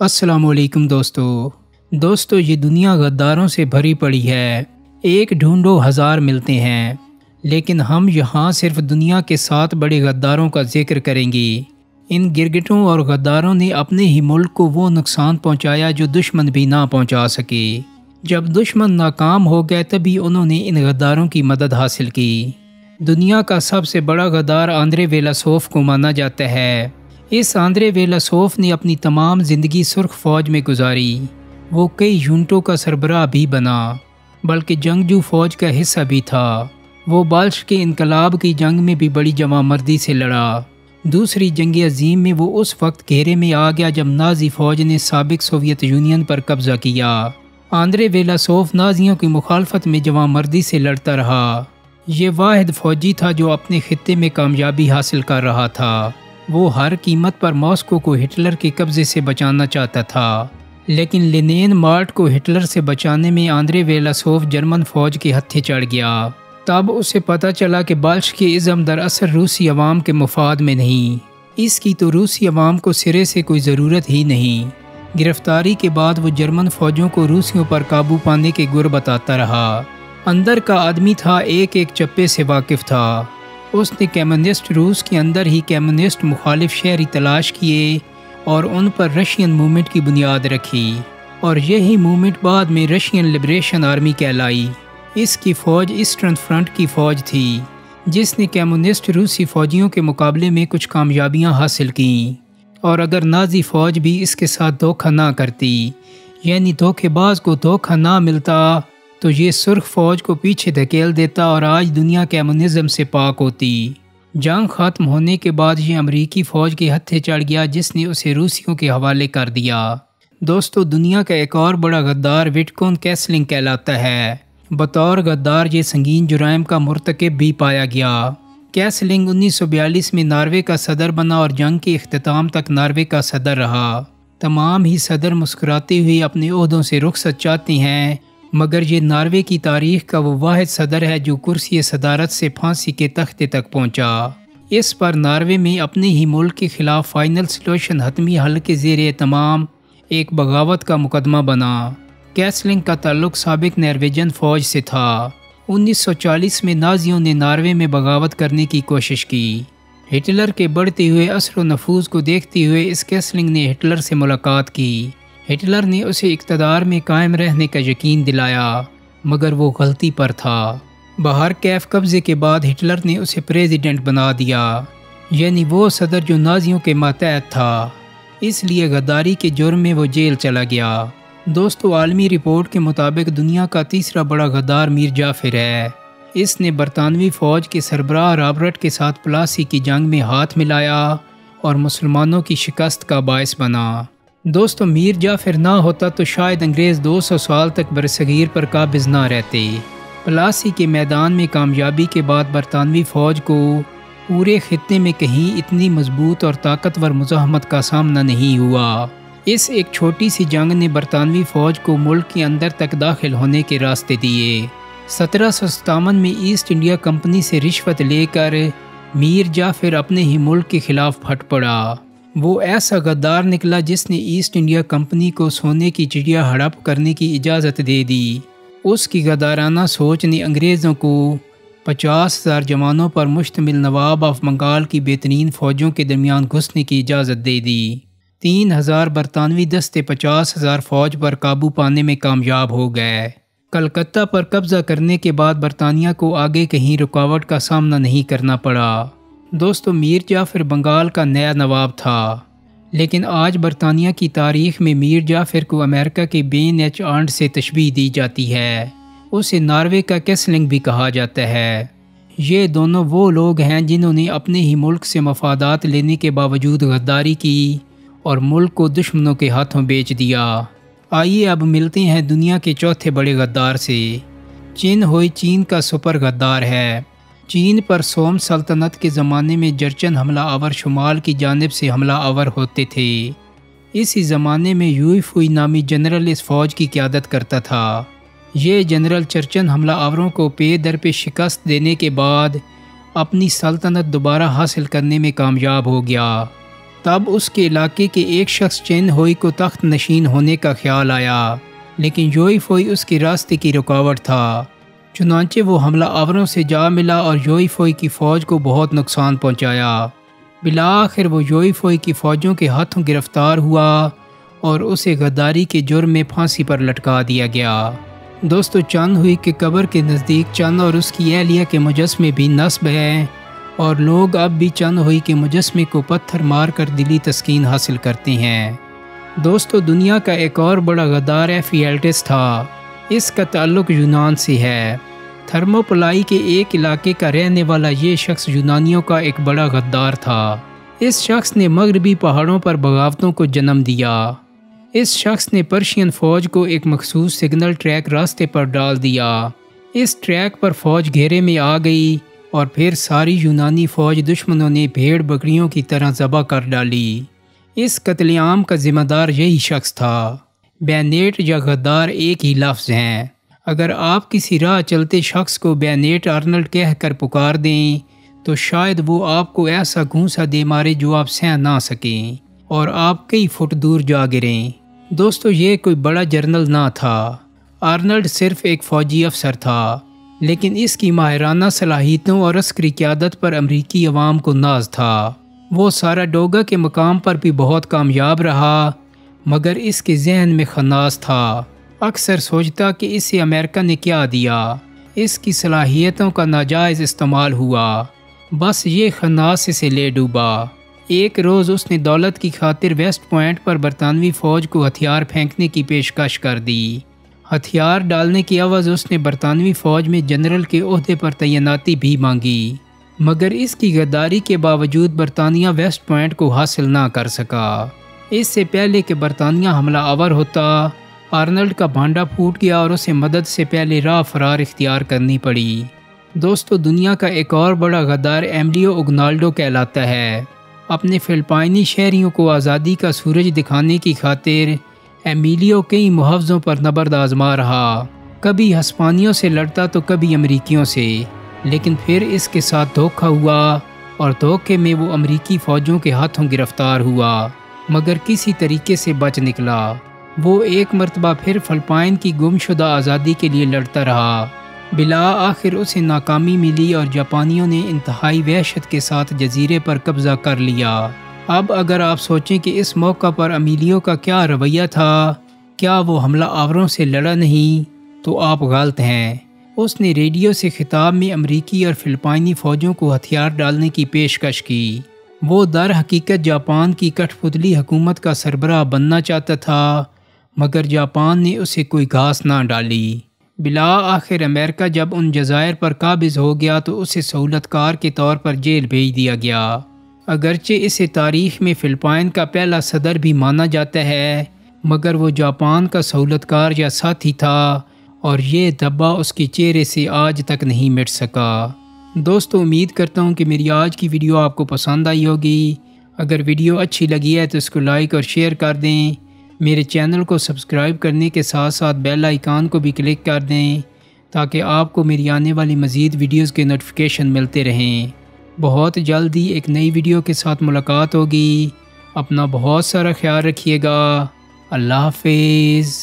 السلام علیکم دوستو یہ دنیا غداروں سے بھری پڑی ہے۔ ایک ڈھونڈو ہزار ملتے ہیں، لیکن ہم یہاں صرف دنیا کے 7 بڑے غداروں کا ذکر کریں گے۔ ان گرگٹوں اور غداروں نے اپنے ہی ملک کو وہ نقصان پہنچایا جو دشمن بھی نہ پہنچا سکے۔ جب دشمن ناکام ہو گئے تبھی انہوں نے ان غداروں کی مدد حاصل کی۔ دنیا کا سب سے بڑا غدار آندرے ویلاسوف کو مانا جاتا ہے۔ اس آندرے ویلاسوف نے اپنی تمام زندگی سرخ فوج میں گزاری۔ وہ کئی یونٹوں کا سربراہ بھی بنا، بلکہ جنگجو فوج کا حصہ بھی تھا۔ وہ بالش کے انقلاب کی جنگ میں بھی بڑی جواں مردی سے لڑا۔ دوسری جنگ عظیم میں وہ اس وقت گھیرے میں آ گیا جب نازی فوج نے سابق سوویت یونین پر قبضہ کیا۔ آندرے ویلاسوف نازیوں کی مخالفت میں جواں مردی سے لڑتا رہا۔ یہ واحد فوجی تھا جو اپنے خطے میں کامیابی حاصل کر رہا تھا۔ وہ ہر قیمت پر ماسکو کو ہٹلر کے قبضے سے بچانا چاہتا تھا، لیکن لینین مارٹ کو ہٹلر سے بچانے میں آندرے ویلاسوف جرمن فوج کے ہتھے چڑھ گیا۔ تب اسے پتہ چلا کہ بالش کی عزم دراصل روسی عوام کے مفاد میں نہیں، اس کی تو روسی عوام کو سرے سے کوئی ضرورت ہی نہیں۔ گرفتاری کے بعد وہ جرمن فوجوں کو روسیوں پر قابو پانے کے گر بتاتا رہا۔ اندر کا آدمی تھا، ایک چپے سے واقف تھا۔ اس نے کمیونسٹ روس کے اندر ہی کمیونسٹ مخالف شہری تلاش کیے اور ان پر رشین موومنٹ کی بنیاد رکھی، اور یہی موومنٹ بعد میں رشین لبریشن آرمی کہلائی۔ اس کی فوج ایسٹرن فرنٹ کی فوج تھی، جس نے کمیونسٹ روسی فوجیوں کے مقابلے میں کچھ کامیابیاں حاصل کیں، اور اگر نازی فوج بھی اس کے ساتھ دھوکہ نہ کرتی، یعنی دھوکے باز کو دھوکہ نہ ملتا، تو یہ سرخ فوج کو پیچھے دھکیل دیتا اور آج دنیا کمیونزم سے پاک ہوتی۔ جنگ ختم ہونے کے بعد یہ امریکی فوج کے ہتھے چڑھ گیا، جس نے اسے روسیوں کے حوالے کر دیا۔ دوستو، دنیا کا ایک اور بڑا غدار وٹکون کیسلنگ کہلاتا ہے۔ بطور غدار یہ سنگین جرائم کا مرتکب بھی پایا گیا۔ کیسلنگ 1942 میں ناروے کا صدر بنا اور جنگ کے اختتام تک ناروے کا صدر رہا۔ تمام ہی صدر مسکراتے ہوئے اپنے عہدوں سے رخصت چاہتے ہیں، مگر یہ ناروے کی تاریخ کا وہ واحد صدر ہے جو کرسی صدارت سے پھانسی کے تختے تک پہنچا۔ اس پر ناروے میں اپنے ہی ملک کے خلاف فائنل سلوشن حتمی حل کے زیر اہتمام ایک بغاوت کا مقدمہ بنا۔ کیسلنگ کا تعلق سابق نارویجن فوج سے تھا۔ 1940 میں نازیوں نے ناروے میں بغاوت کرنے کی کوشش کی۔ ہٹلر کے بڑھتے ہوئے اثر و نفوذ کو دیکھتے ہوئے اس کیسلنگ نے ہٹلر سے ملاقات کی۔ ہٹلر نے اسے اقتدار میں قائم رہنے کا یقین دلایا، مگر وہ غلطی پر تھا۔ بہر کیف قبضے کے بعد ہٹلر نے اسے پریزیڈنٹ بنا دیا، یعنی وہ صدر جو نازیوں کے ماتحت تھا۔ اس لیے غداری کے جرم میں وہ جیل چلا گیا۔ دوستو، عالمی رپورٹ کے مطابق دنیا کا تیسرا بڑا غدار میر جعفر ہے۔ اس نے برطانوی فوج کے سربراہ رابرٹ کے ساتھ پلاسی کی جنگ میں ہاتھ ملایا اور مسلمانوں کی شکست کا باعث بنا۔ دوستو، میر جعفر نہ ہوتا تو شاید انگریز 200 سال تک برصغیر پر قابض نہ رہتے۔ پلاسی کے میدان میں کامیابی کے بعد برطانوی فوج کو پورے خطے میں کہیں اتنی مضبوط اور طاقتور مزاحمت کا سامنا نہیں ہوا۔ اس ایک چھوٹی سی جنگ نے برطانوی فوج کو ملک کے اندر تک داخل ہونے کے راستے دیے۔ 1757 میں ایسٹ انڈیا کمپنی سے رشوت لے کر میر جعفر اپنے ہی ملک کے خلاف پھٹ پڑا۔ وہ ایسا غدار نکلا جس نے ایسٹ انڈیا کمپنی کو سونے کی چڑیا ہڑپ کرنے کی اجازت دے دی۔ اس کی غدارانہ سوچ نے انگریزوں کو 50,000 جوانوں پر مشتمل نواب آف بنگال کی بہترین فوجوں کے درمیان گھسنے کی اجازت دے دی۔ 3,000 برطانوی دستے 50,000 فوج پر قابو پانے میں کامیاب ہو گئے۔ کلکتہ پر قبضہ کرنے کے بعد برطانیہ کو آگے کہیں رکاوٹ کا سامنا نہیں کرنا پڑا۔ دوستو، میر جعفر بنگال کا نیا نواب تھا، لیکن آج برطانیہ کی تاریخ میں میر جعفر کو امریکہ کے بین ایچ آرنڈ سے تشبیہ دی جاتی ہے۔ اسے ناروے کا کیسلنگ بھی کہا جاتا ہے۔ یہ دونوں وہ لوگ ہیں جنہوں نے اپنے ہی ملک سے مفادات لینے کے باوجود غداری کی اور ملک کو دشمنوں کے ہاتھوں بیچ دیا۔ آئیے اب ملتے ہیں دنیا کے چوتھے بڑے غدار سے۔ چین کا سپر غدار ہے۔ چین پر سوم سلطنت کے زمانے میں جرچن حملہ آور شمال کی جانب سے حملہ آور ہوتے تھے۔ اسی زمانے میں یوئی فوئی نامی جنرل اس فوج کی قیادت کرتا تھا۔ یہ جنرل چرچن حملہ آوروں کو پے در پہ شکست دینے کے بعد اپنی سلطنت دوبارہ حاصل کرنے میں کامیاب ہو گیا۔ تب اس کے علاقے کے ایک شخص چین ہوئی کو تخت نشین ہونے کا خیال آیا، لیکن جوئی فوئی اس کے راستے کی رکاوٹ تھا۔ چنانچہ وہ حملہ آوروں سے جا ملا اور جوئی فوئی کی فوج کو بہت نقصان پہنچایا۔ بالآخر وہ جوئی فوئی کی فوجوں کے ہاتھوں گرفتار ہوا اور اسے غداری کے جرم میں پھانسی پر لٹکا دیا گیا۔ دوستو، چند ہوئی کے قبر کے نزدیک چند اور اس کی اہلیہ کے مجسمے بھی نصب ہیں، اور لوگ اب بھی چند ہوئی کے مجسمے کو پتھر مار کر دلی تسکین حاصل کرتے ہیں۔ دوستو، دنیا کا ایک اور بڑا غدار ایفیلٹس تھا۔ اس کا تعلق یونان سے ہے۔ تھرموپلائی کے ایک علاقے کا رہنے والا یہ شخص یونانیوں کا ایک بڑا غدار تھا۔ اس شخص نے مغربی پہاڑوں پر بغاوتوں کو جنم دیا۔ اس شخص نے پرشین فوج کو ایک مخصوص سگنل ٹریک راستے پر ڈال دیا۔ اس ٹریک پر فوج گھیرے میں آ گئی اور پھر ساری یونانی فوج دشمنوں نے بھیڑ بکریوں کی طرح ذبح کر ڈالی۔ اس قتل عام کا ذمہ دار یہی شخص تھا۔ بینیٹ یا غدار ایک ہی لفظ ہیں۔ اگر آپ کسی راہ چلتے شخص کو بینیٹ آرنلڈ کہہ کر پکار دیں تو شاید وہ آپ کو ایسا گھونسا دے مارے جو آپ سہ نہ سکیں اور آپ کئی فٹ دور جا گریں۔ دوستو، یہ کوئی بڑا جرنل نہ تھا۔ آرنلڈ صرف ایک فوجی افسر تھا، لیکن اس کی ماہرانہ صلاحیتوں اور عسکری قیادت پر امریکی عوام کو ناز تھا۔ وہ ساراٹوگا کے مقام پر بھی بہت کامیاب رہا، مگر اس کے ذہن میں خناس تھا۔ اکثر سوچتا کہ اسے امریکہ نے کیا دیا۔ اس کی صلاحیتوں کا ناجائز استعمال ہوا، بس یہ خناس اسے لے ڈوبا۔ ایک روز اس نے دولت کی خاطر ویسٹ پوائنٹ پر برطانوی فوج کو ہتھیار پھینکنے کی پیشکش کر دی۔ ہتھیار ڈالنے کی عوض اس نے برطانوی فوج میں جنرل کے عہدے پر تعیناتی بھی مانگی، مگر اس کی غداری کے باوجود برطانیہ ویسٹ پوائنٹ کو حاصل نہ کر سکا۔ اس سے پہلے کہ برطانیہ حملہ آور ہوتا، آرنلڈ کا بھانڈا پھوٹ گیا اور اسے مدد سے پہلے راہ فرار اختیار کرنی پڑی۔ دوستو، دنیا کا ایک اور بڑا غدار ایملیو اگنالڈو کہلاتا ہے۔ اپنے فلپائنی شہریوں کو آزادی کا سورج دکھانے کی خاطر ایمیلیو کئی محافظوں پر نبرد آزما رہا۔ کبھی ہسپانیوں سے لڑتا تو کبھی امریکیوں سے، لیکن پھر اس کے ساتھ دھوکہ ہوا اور دھوکے میں وہ امریکی فوجوں کے ہاتھوں گرفتار ہوا، مگر کسی طریقے سے بچ نکلا۔ وہ ایک مرتبہ پھر فلپائن کی گم شدہ آزادی کے لیے لڑتا رہا۔ بالآخر اسے ناکامی ملی اور جاپانیوں نے انتہائی وحشت کے ساتھ جزیرے پر قبضہ کر لیا۔ اب اگر آپ سوچیں کہ اس موقع پر ایمیلیو کا کیا رویہ تھا، کیا وہ حملہ آوروں سے لڑا نہیں، تو آپ غلط ہیں۔ اس نے ریڈیو سے خطاب میں امریکی اور فلپائنی فوجوں کو ہتھیار ڈالنے کی پیشکش کی۔ وہ در حقیقت جاپان کی کٹھ پتلی حکومت کا سربراہ بننا چاہتا تھا، مگر جاپان نے اسے کوئی گھاس نہ ڈالی۔ بالآخر امریکہ جب ان جزائر پر قابض ہو گیا تو اسے سہولت کار کے طور پر جیل بھیج دیا گیا۔ اگرچہ اسے تاریخ میں فلپائن کا پہلا صدر بھی مانا جاتا ہے، مگر وہ جاپان کا سہولت کار یا ساتھی تھا، اور یہ دھبا اس کے چہرے سے آج تک نہیں مٹ سکا۔ دوستو، امید کرتا ہوں کہ میری آج کی ویڈیو آپ کو پسند آئی ہوگی۔ اگر ویڈیو اچھی لگی ہے تو اس کو لائک اور شیئر کر دیں۔ میرے چینل کو سبسکرائب کرنے کے ساتھ ساتھ بیل آئیکن کو بھی کلک کر دیں تاکہ آپ کو میری آنے والی مزید ویڈیوز کے نوٹیفیکیشن ملتے رہیں۔ بہت جلدی ایک نئی ویڈیو کے ساتھ ملاقات ہوگی۔ اپنا بہت سارا خیال رکھیے گا۔ اللہ حافظ۔